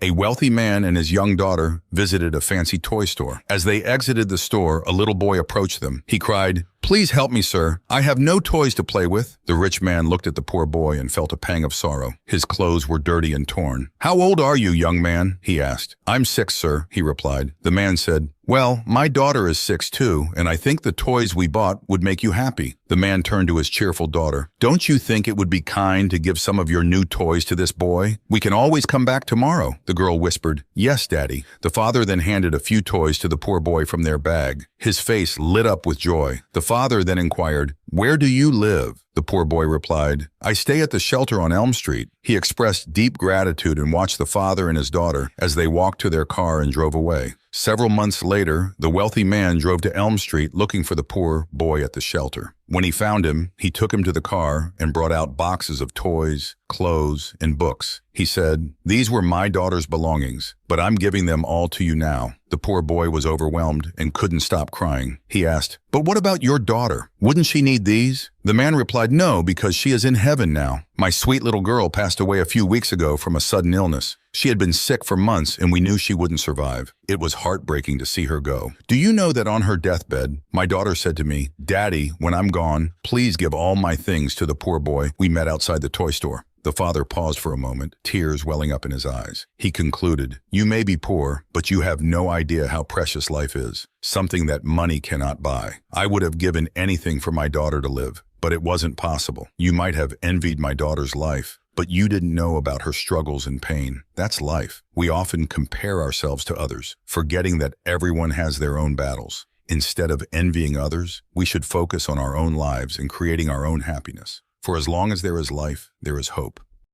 A wealthy man and his young daughter visited a fancy toy store. As they exited the store, a little boy approached them. He cried, "Please help me, sir. I have no toys to play with." The rich man looked at the poor boy and felt a pang of sorrow. His clothes were dirty and torn. "How old are you, young man?" he asked. "I'm 6, sir," he replied. The man said, "Well, my daughter is 6 too, and I think the toys we bought would make you happy." The man turned to his cheerful daughter. "Don't you think it would be kind to give some of your new toys to this boy? We can always come back tomorrow." The girl whispered, "Yes, Daddy." The father then handed a few toys to the poor boy from their bag. His face lit up with joy. The father then inquired, "Where do you live?" The poor boy replied, "I stay at the shelter on Elm Street." He expressed deep gratitude and watched the father and his daughter as they walked to their car and drove away. Several months later, the wealthy man drove to Elm Street looking for the poor boy at the shelter. When he found him, he took him to the car and brought out boxes of toys, clothes, and books. He said, "These were my daughter's belongings, but I'm giving them all to you now." The poor boy was overwhelmed and couldn't stop crying. He asked, "But what about your daughter? Wouldn't she need these?" The man replied, "No, because she is in heaven now. My sweet little girl passed away a few weeks ago from a sudden illness. She had been sick for months and we knew she wouldn't survive. It was heartbreaking to see her go. Do you know that on her deathbed, my daughter said to me, 'Daddy, when I'm gone, please give all my things to the poor boy we met outside the toy store.'" The father paused for a moment, tears welling up in his eyes. He concluded, "You may be poor, but you have no idea how precious life is, something that money cannot buy. I would have given anything for my daughter to live, but it wasn't possible. You might have envied my daughter's life, but you didn't know about her struggles and pain. That's life. We often compare ourselves to others, forgetting that everyone has their own battles. Instead of envying others, we should focus on our own lives and creating our own happiness. For as long as there is life, there is hope.